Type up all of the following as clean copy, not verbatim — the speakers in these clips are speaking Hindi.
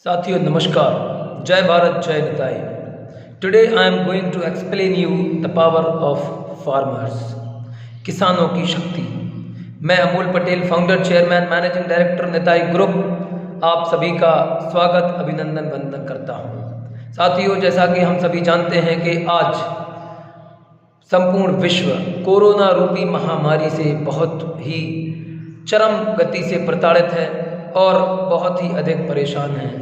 साथियों नमस्कार, जय भारत जय Nitai. Today I am going to explain you the power of farmers, किसानों की शक्ति। मैं Amol Patel, founder, chairman, managing director Nitai group, आप सभी का स्वागत, अभिनंदन, वंदन करता हूँ। साथियों, जैसा कि हम सभी जानते हैं कि आज संपूर्ण विश्व कोरोना रूपी महामारी से बहुत ही चरम गति से प्रताड़ित है और बहुत ही अधिक परेशान है।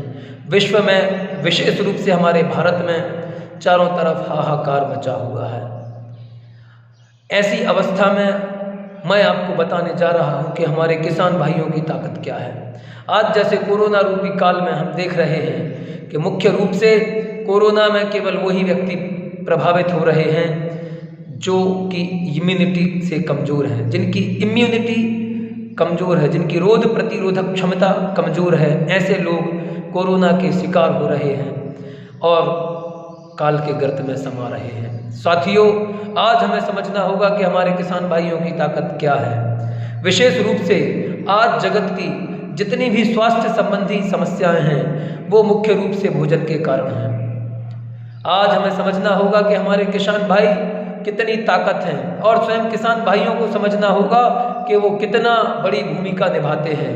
विश्व में, विशेष रूप से हमारे भारत में चारों तरफ हाहाकार मचा हुआ है। ऐसी अवस्था में मैं आपको बताने जा रहा हूं कि हमारे किसान भाइयों की ताकत क्या है। आज जैसे कोरोना रूपी काल में हम देख रहे हैं कि मुख्य रूप से कोरोना में केवल वही व्यक्ति प्रभावित हो रहे हैं जो कि इम्यूनिटी से कमज़ोर हैं, जिनकी इम्यूनिटी कमज़ोर है, जिनकी रोग प्रतिरोधक क्षमता कमज़ोर है। ऐसे लोग कोरोना के शिकार हो रहे हैं और काल के गर्त में समा रहे हैं। साथियों, आज हमें समझना होगा कि हमारे किसान भाइयों की ताकत क्या है। विशेष रूप से आज जगत की जितनी भी स्वास्थ्य संबंधी समस्याएं हैं वो मुख्य रूप से भोजन के कारण हैं। आज हमें समझना होगा कि हमारे किसान भाई कितनी ताकत है और स्वयं किसान भाइयों को समझना होगा कि वो कितना बड़ी भूमिका निभाते हैं।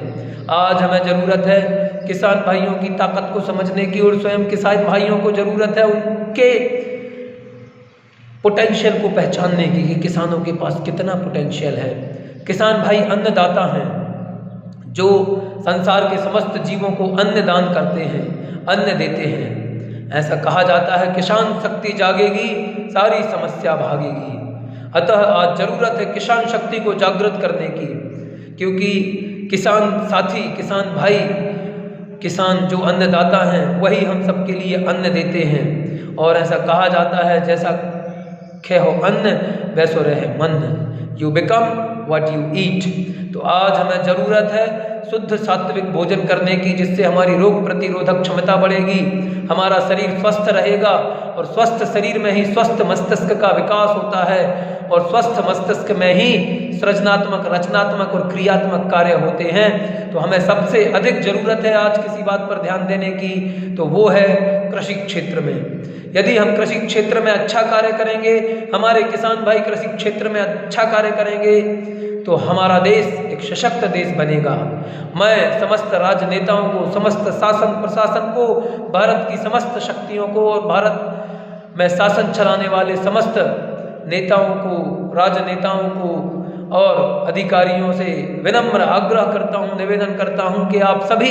आज हमें ज़रूरत है किसान भाइयों की ताकत को समझने की और स्वयं किसान भाइयों को ज़रूरत है उनके पोटेंशियल को पहचानने की कि किसानों के पास कितना पोटेंशियल है। किसान भाई अन्नदाता हैं जो संसार के समस्त जीवों को अन्न दान करते हैं, अन्न देते हैं। ऐसा कहा जाता है, किसान शक्ति जागेगी सारी समस्या भागेगी। अतः आज जरूरत है किसान शक्ति को जागृत करने की, क्योंकि किसान साथी, किसान भाई, किसान जो अन्नदाता हैं वही हम सबके लिए अन्न देते हैं। और ऐसा कहा जाता है, जैसा खेहो अन्न वैसो रहे मन, you become what you eat. तो आज हमें ज़रूरत है शुद्ध सात्विक भोजन करने की, जिससे हमारी रोग प्रतिरोधक क्षमता बढ़ेगी, हमारा शरीर स्वस्थ रहेगा और स्वस्थ शरीर में ही स्वस्थ मस्तिष्क का विकास होता है और स्वस्थ मस्तिष्क में ही सृजनात्मक, रचनात्मक और क्रियात्मक कार्य होते हैं। तो हमें सबसे अधिक ज़रूरत है आज किसी बात पर ध्यान देने की, तो वो है कृषि क्षेत्र में। यदि हम कृषि क्षेत्र में अच्छा कार्य करेंगे, हमारे किसान भाई कृषि क्षेत्र में अच्छा कार्य करेंगे, तो हमारा देश एक सशक्त देश बनेगा। मैं समस्त राजनेताओं को, समस्त शासन प्रशासन को, भारत की समस्त शक्तियों को और भारत में शासन चलाने वाले समस्त नेताओं को, राजनेताओं को और अधिकारियों से विनम्र आग्रह करता हूँ, निवेदन करता हूँ कि आप सभी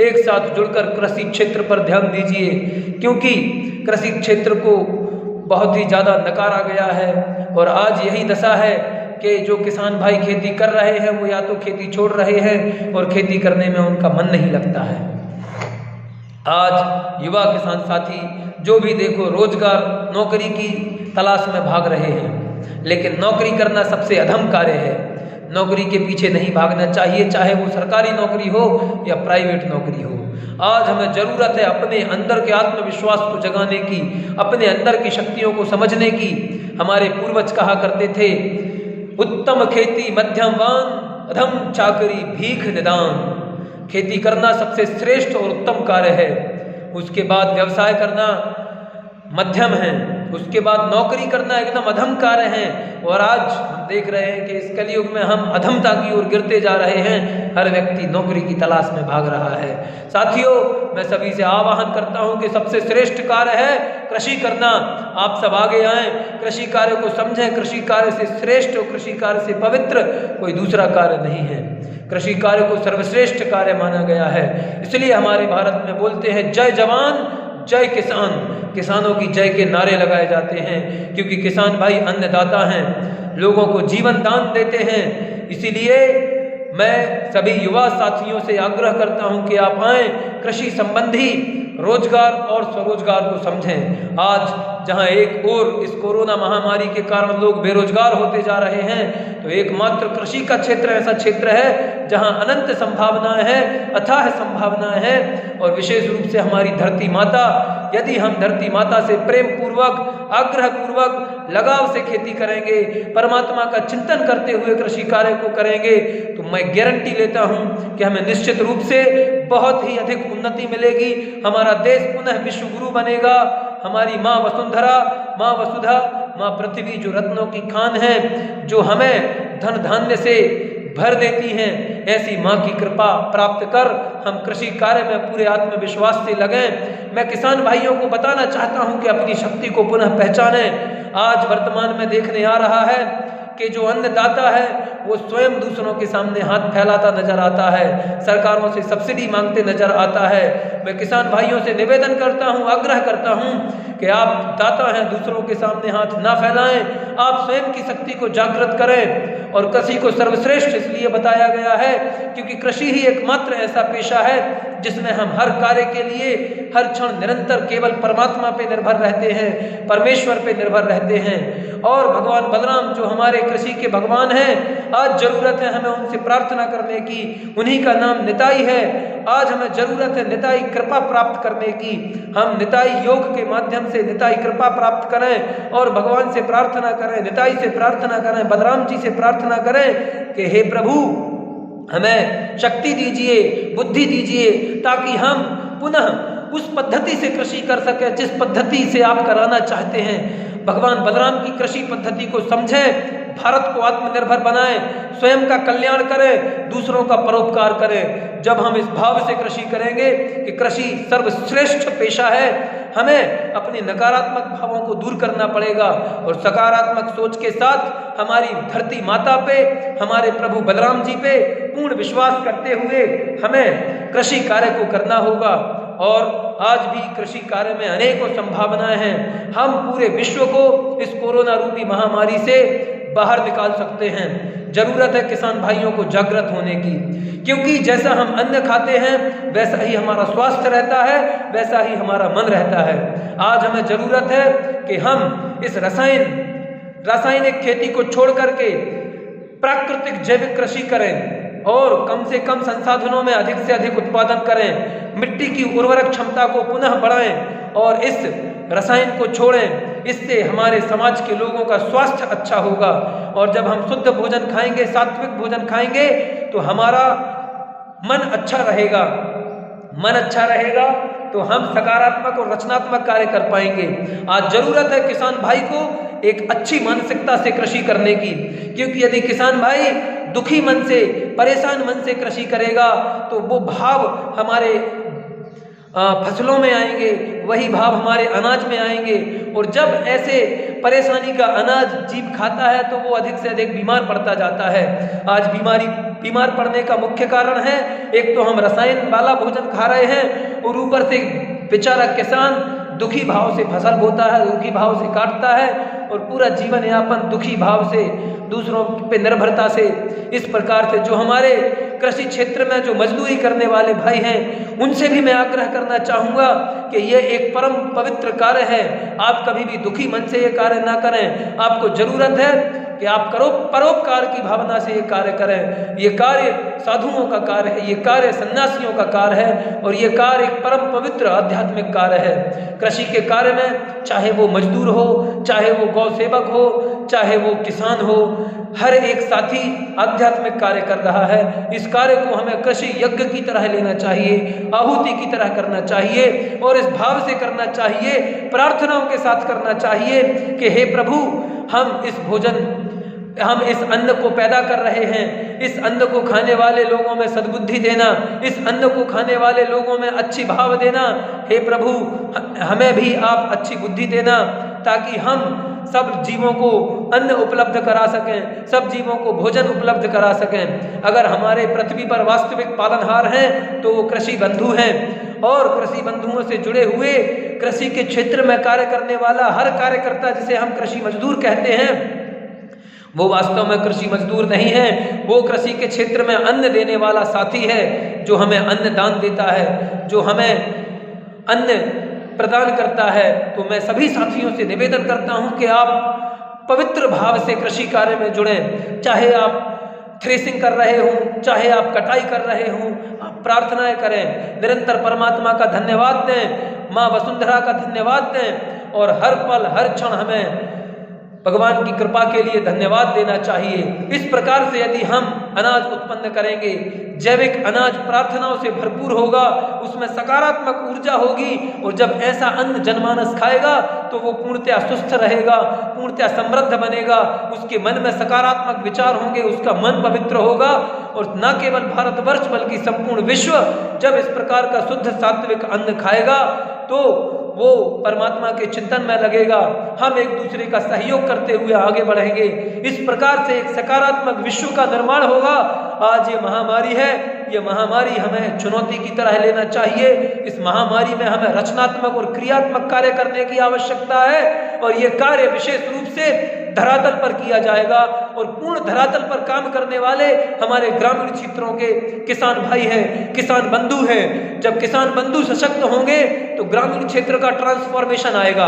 एक साथ जुड़कर कृषि क्षेत्र पर ध्यान दीजिए, क्योंकि कृषि क्षेत्र को बहुत ही ज़्यादा नकारा गया है और आज यही दशा है कि जो किसान भाई खेती कर रहे हैं वो या तो खेती छोड़ रहे हैं और खेती करने में उनका मन नहीं लगता है। आज युवा किसान साथी जो भी देखो रोजगार, नौकरी की तलाश में भाग रहे हैं, लेकिन नौकरी करना सबसे अधम कार्य है। नौकरी के पीछे नहीं भागना चाहिए, चाहे वो सरकारी नौकरी हो या प्राइवेट नौकरी हो। आज हमें ज़रूरत है अपने अंदर के आत्मविश्वास को जगाने की, अपने अंदर की शक्तियों को समझने की। हमारे पूर्वज कहा करते थे, उत्तम खेती मध्यम वान, अधम चाकरी भीख निदान। खेती करना सबसे श्रेष्ठ और उत्तम कार्य है, उसके बाद व्यवसाय करना मध्यम है, उसके बाद नौकरी करना एकदम अधम कार्य है। और आज हम देख रहे हैं कि इस कलयुग में हम अधमता की ओर गिरते जा रहे हैं। हर व्यक्ति नौकरी की तलाश में भाग रहा है। साथियों, मैं सभी से आह्वान करता हूं कि सबसे श्रेष्ठ कार्य है कृषि करना। आप सब आगे आएं, कृषि कार्य को समझें। कृषि कार्य से श्रेष्ठ और कृषि कार्य से पवित्र कोई दूसरा कार्य नहीं है। कृषि कार्य को सर्वश्रेष्ठ कार्य माना गया है। इसलिए हमारे भारत में बोलते हैं, जय जवान जय किसान। किसानों की जय के नारे लगाए जाते हैं, क्योंकि किसान भाई अन्नदाता हैं, लोगों को जीवन दान देते हैं। इसीलिए मैं सभी युवा साथियों से आग्रह करता हूं कि आप आएं, कृषि संबंधी रोजगार और स्वरोजगार को समझें। आज जहां एक ओर इस कोरोना महामारी के कारण लोग बेरोजगार होते जा रहे हैं, तो एकमात्र कृषि का क्षेत्र ऐसा क्षेत्र है जहां अनंत संभावनाएं हैं, अथाह संभावनाएं हैं। और विशेष रूप से हमारी धरती माता, यदि हम धरती माता से प्रेम पूर्वक, आग्रह पूर्वक, लगाव से खेती करेंगे, परमात्मा का चिंतन करते हुए कृषि कार्य को करेंगे, तो मैं गारंटी लेता हूं कि हमें निश्चित रूप से बहुत ही अधिक उन्नति मिलेगी। हमारा देश पुनः विश्व गुरु बनेगा। हमारी माँ वसुंधरा, माँ वसुधा, माँ पृथ्वी जो रत्नों की खान है, जो हमें धन धान्य से भर देती हैं, ऐसी माँ की कृपा प्राप्त कर हम कृषि कार्य में पूरे आत्मविश्वास से लगें। मैं किसान भाइयों को बताना चाहता हूँ कि अपनी शक्ति को पुनः पहचानें। आज वर्तमान में देखने आ रहा है कि जो अन्नदाता है वो स्वयं दूसरों के सामने हाथ फैलाता नजर आता है, सरकारों से सब्सिडी मांगते नजर आता है। मैं किसान भाइयों से निवेदन करता हूं, आग्रह करता हूं कि आप दाता हैं, दूसरों के सामने हाथ ना फैलाएं, आप स्वयं की शक्ति को जागृत करें। और कृषि को सर्वश्रेष्ठ इसलिए बताया गया है क्योंकि कृषि ही एकमात्र ऐसा पेशा है जिसमें हम हर कार्य के लिए हर क्षण निरंतर केवल परमात्मा पे निर्भर रहते हैं, परमेश्वर पे निर्भर रहते हैं। और भगवान बलराम जो हमारे कृषि के भगवान हैं, आज जरूरत है हमें उनसे प्रार्थना करने की। उन्हीं का नाम निताई है। आज हमें जरूरत है निताई कृपा प्राप्त करने की। हम निताई योग के माध्यम से निताई कृपा प्राप्त करें और भगवान से प्रार्थना करें, निताई से प्रार्थना करें, बलराम जी से प्रार्थना करें कि हे प्रभु हमें शक्ति दीजिए, बुद्धि दीजिए, ताकि हम पुनः उस पद्धति से कृषि कर सके जिस पद्धति से आप कराना चाहते हैं। भगवान बलराम की कृषि पद्धति को समझें, भारत को आत्मनिर्भर बनाएं, स्वयं का कल्याण करें, दूसरों का परोपकार करें। जब हम इस भाव से कृषि करेंगे कि कृषि सर्वश्रेष्ठ पेशा है, हमें अपने नकारात्मक भावों को दूर करना पड़ेगा और सकारात्मक सोच के साथ हमारी धरती माता पे, हमारे प्रभु बलराम जी पे पूर्ण विश्वास करते हुए हमें कृषि कार्य को करना होगा। और आज भी कृषि कार्य में अनेकों संभावनाएं हैं। हम पूरे विश्व को इस कोरोना रूपी महामारी से बाहर निकाल सकते हैं। जरूरत है किसान भाइयों को जागृत होने की, क्योंकि जैसा हम अन्न खाते हैं वैसा ही हमारा स्वास्थ्य रहता है, वैसा ही हमारा मन रहता है। आज हमें जरूरत है कि हम इस रासायनिक खेती को छोड़ करके प्राकृतिक जैविक कृषि करें और कम से कम संसाधनों में अधिक से अधिक उत्पादन करें, मिट्टी की उर्वरक क्षमता को पुनः बढ़ाएं और इस रसायन को छोड़ें। इससे हमारे समाज के लोगों का स्वास्थ्य अच्छा होगा। और जब हम शुद्ध भोजन खाएंगे, सात्विक भोजन खाएंगे, तो हमारा मन अच्छा रहेगा। मन अच्छा रहेगा तो हम सकारात्मक और रचनात्मक कार्य कर पाएंगे। आज जरूरत है किसान भाई को एक अच्छी मानसिकता से कृषि करने की, क्योंकि यदि किसान भाई दुखी मन से, परेशान मन से कृषि करेगा तो वो भाव हमारे फसलों में आएंगे, वही भाव हमारे अनाज में आएंगे। और जब ऐसे परेशानी का अनाज जीव खाता है तो वो अधिक से अधिक बीमार पड़ता जाता है। आज बीमार पड़ने का मुख्य कारण है, एक तो हम रसायन वाला भोजन खा रहे हैं और ऊपर से बेचारा किसान दुखी भाव से फसल बोता है, दुखी भाव से काटता है और पूरा जीवन यापन दुखी भाव से, दूसरों पे निर्भरता से, इस प्रकार से जो हमारे कृषि क्षेत्र में जो मजदूरी करने वाले भाई हैं उनसे भी मैं आग्रह करना चाहूँगा कि ये एक परम पवित्र कार्य है। आप कभी भी दुखी मन से ये कार्य ना करें। आपको जरूरत है कि आप परोपकार की भावना से ये कार्य करें। ये कार्य साधुओं का कार्य है, ये कार्य सन्यासियों का कार्य है और ये कार्य एक परम पवित्र आध्यात्मिक कार्य है। कृषि के कार्य में चाहे वो मजदूर हो, चाहे वो गौ सेवक हो, चाहे वो किसान हो, हर एक साथी आध्यात्मिक कार्य कर रहा है। इस कार्य को हमें कृषि यज्ञ की तरह लेना चाहिए, आहुति की तरह करना चाहिए और इस भाव से करना चाहिए, प्रार्थनाओं के साथ करना चाहिए कि हे प्रभु हम इस अन्न को पैदा कर रहे हैं, इस अन्न को खाने वाले लोगों में सद्बुद्धि देना, इस अन्न को खाने वाले लोगों में अच्छी भाव देना। हे प्रभु हमें भी आप अच्छी बुद्धि देना ताकि हम सब जीवों को अन्न उपलब्ध करा सकें, सब जीवों को भोजन उपलब्ध करा सकें। अगर हमारे पृथ्वी पर वास्तविक पालनहार हैं तो वो कृषि बंधु हैं और कृषि बंधुओं से जुड़े हुए कृषि के क्षेत्र में कार्य करने वाला हर कार्यकर्ता, जिसे हम कृषि मजदूर कहते हैं, वो वास्तव में कृषि मजदूर नहीं है, वो कृषि के क्षेत्र में अन्न देने वाला साथी है जो हमें अन्न दान देता है, जो हमें अन्न प्रदान करता है। तो मैं सभी साथियों से निवेदन करता हूं कि आप पवित्र भाव से कृषि कार्य में जुड़ें। चाहे आप थ्रेसिंग कर रहे हो, चाहे आप कटाई कर रहे हो, आप प्रार्थनाएं करें, निरंतर परमात्मा का धन्यवाद दें, माँ वसुंधरा का धन्यवाद दें और हर पल हर क्षण हमें भगवान की कृपा के लिए धन्यवाद देना चाहिए। इस प्रकार से यदि हम अनाज उत्पन्न करेंगे, जैविक अनाज प्रार्थनाओं से भरपूर होगा, उसमें सकारात्मक ऊर्जा होगी, और जब ऐसा अन्न जनमानस खाएगा तो वो पूर्णतया स्वस्थ रहेगा, पूर्णतया समृद्ध बनेगा, उसके मन में सकारात्मक विचार होंगे, उसका मन पवित्र होगा। और न केवल भारतवर्ष बल्कि संपूर्ण विश्व जब इस प्रकार का शुद्ध सात्विक अन्न खाएगा तो वो परमात्मा के चिंतन में लगेगा, हम एक दूसरे का सहयोग करते हुए आगे बढ़ेंगे। इस प्रकार से एक सकारात्मक विश्व का निर्माण होगा। आज ये महामारी है, ये महामारी हमें चुनौती की तरह लेना चाहिए। इस महामारी में हमें रचनात्मक और क्रियात्मक कार्य करने की आवश्यकता है, और ये कार्य विशेष रूप से धरातल पर किया जाएगा। और पूर्ण धरातल पर काम करने वाले हमारे ग्रामीण क्षेत्रों के किसान भाई हैं, किसान बंधु हैं। जब किसान बंधु सशक्त होंगे तो ग्रामीण क्षेत्र का ट्रांसफॉर्मेशन आएगा।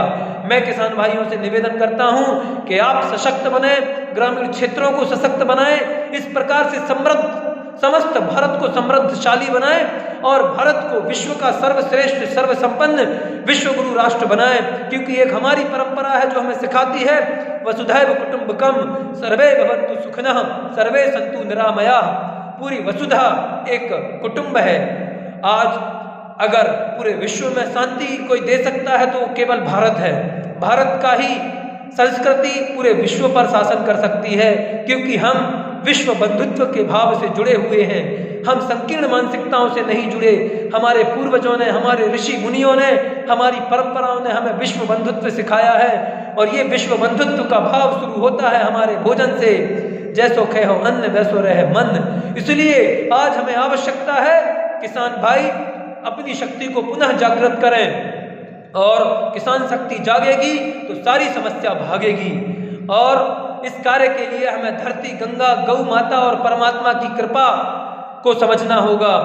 मैं किसान भाइयों से निवेदन करता हूं कि आप सशक्त बने, ग्रामीण क्षेत्रों को सशक्त बनाएं, इस प्रकार से समस्त भारत को समृद्धशाली बनाएं और भारत को विश्व का सर्वश्रेष्ठ सर्वसंपन्न विश्व गुरु राष्ट्र बनाएं। क्योंकि एक हमारी परंपरा है जो हमें सिखाती है, वसुधैव कुटुंबकम सर्वे भवन्तु सुखिनः सर्वे सन्तु निरामयाः। पूरी वसुधा एक कुटुंब है। आज अगर पूरे विश्व में शांति कोई दे सकता है तो वो केवल भारत है। भारत का ही संस्कृति पूरे विश्व पर शासन कर सकती है, क्योंकि हम विश्व बंधुत्व के भाव से जुड़े हुए हैं। हम संकीर्ण मानसिकताओं से नहीं जुड़े। हमारे पूर्वजों ने, हमारे ऋषि मुनियों ने, हमारी परंपराओं ने हमें विश्व बंधुत्व सिखाया है, और ये विश्व बंधुत्व का भाव शुरू होता है हमारे भोजन से। जैसो खे हो अन्न वैसो रहे मन। इसलिए आज हमें आवश्यकता है किसान भाई अपनी शक्ति को पुनः जागृत करें, और किसान शक्ति जागेगी तो सारी समस्या भागेगी। और इस कार्य के लिए हमें धरती, गंगा, गौ माता और परमात्मा की कृपा को समझना होगा।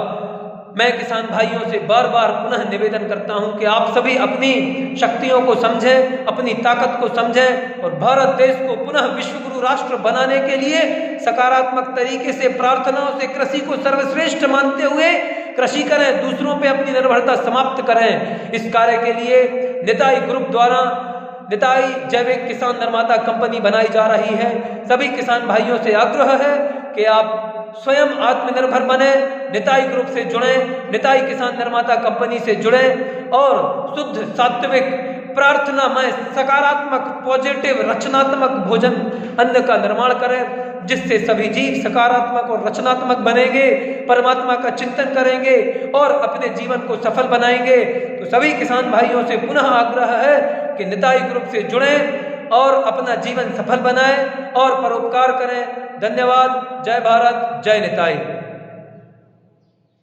मैं किसान भाइयों से बार बार पुनः निवेदन करता हूं कि आप सभी अपनी शक्तियों को समझें, अपनी ताकत को समझें, और भारत देश को पुनः विश्व गुरु राष्ट्र बनाने के लिए सकारात्मक तरीके से प्रार्थनाओं से कृषि को सर्वश्रेष्ठ मानते हुए कृषि करें, दूसरों पे अपनी निर्भरता समाप्त करें। इस कार्य के लिए निताई ग्रुप द्वारा निताई जैविक किसान निर्माता कंपनी बनाई जा रही है। सभी किसान भाइयों से आग्रह है कि आप स्वयं आत्मनिर्भर बने, निताई ग्रुप से जुड़े, निताई किसान निर्माता कंपनी से जुड़े, और शुद्ध सात्विक प्रार्थना में सकारात्मक पॉजिटिव रचनात्मक भोजन अन्न का निर्माण करें, जिससे सभी जीव सकारात्मक और रचनात्मक बनेंगे, परमात्मा का चिंतन करेंगे और अपने जीवन को सफल बनाएंगे। तो सभी किसान भाइयों से पुनः आग्रह है कि निताई ग्रुप से जुड़ें और अपना जीवन सफल बनाएं और परोपकार करें। धन्यवाद। जय भारत, जय निताई।